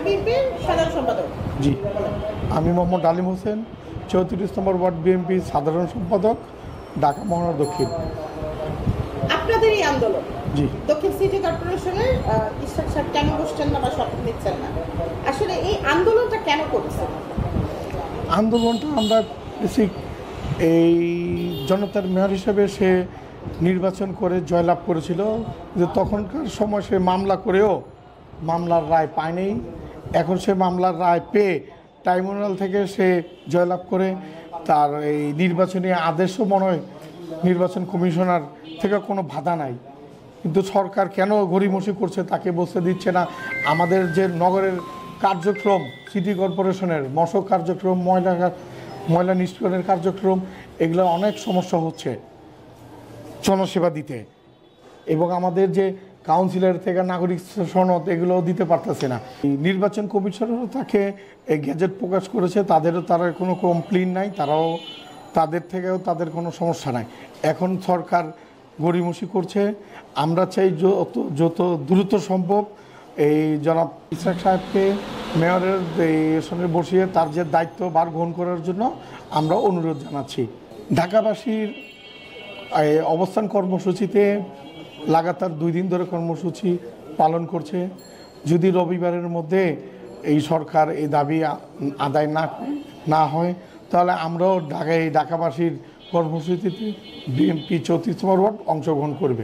বিএনপির সাধারণ সম্পাদক। জি, আমি মোহাম্মদ আলিম হোসেন, 34 নম্বর ওয়ার্ড বিএনপি সাধারণ সম্পাদক, ঢাকা মহানগর দক্ষিণ। আপনাদের এই আন্দোলন জি, দক্ষিণ সিটি কর্পোরেশনের ইশরাক সাহেব কেন বসছেন না বা শপথ নিচ্ছেন না, আসলে এই আন্দোলনটা কেন করছেন? আন্দোলনটা আমরা বেসিক এই জনতার মেয়র হিসেবে সে নির্বাচন করে জয়লাভ করেছিল, যে তখনকার সময় সে মামলা করেও মামলার রায় পায়নি। এখন সে মামলার রায় পেয়ে ট্রাইব্যুনাল থেকে সে জয়লাভ করে, তার এই নির্বাচনী আদেশও মনে হয় নির্বাচন কমিশনার থেকে কোনো বাধা নাই। কিন্তু সরকার কেন গড়িমসি করছে তাকে বসতে দিচ্ছে না। আমাদের যে নগরের কার্যক্রম, সিটি কর্পোরেশনের মশক কার্যক্রম, ময়লা নিষ্কাশনের কার্যক্রম, এগুলো অনেক সমস্যা হচ্ছে জনসেবা দিতে, এবং আমাদের যে কাউন্সিলর থেকে নাগরিক সনদ এগুলো দিতে পারতেছে না। নির্বাচন কমিশনারও তাকে এই গ্যাজেট প্রকাশ করেছে, তাদেরও তারা কোনো কমপ্লেন নাই, তাদের থেকেও তাদের কোনো সমস্যা নাই। এখন সরকার গড়িমসি করছে। আমরা চাই যত দ্রুত সম্ভব এই জনাব ইশরাক সাহেবকে মেয়রের সঙ্গে বসিয়ে তার যে দায়িত্বভার গ্রহণ করার জন্য আমরা অনুরোধ জানাচ্ছি। ঢাকাবাসীর অবস্থান কর্মসূচিতে লাগাতার 2 দিন ধরে কর্মসূচি পালন করছে। যদি রবিবারের মধ্যে এই সরকার এই দাবি আদায় না হয়, তাহলে আমরাও ঢাকাবাসীর কর্মসূচিতে বিএনপি 34 নম্বর ওয়ার্ড অংশগ্রহণ করবে।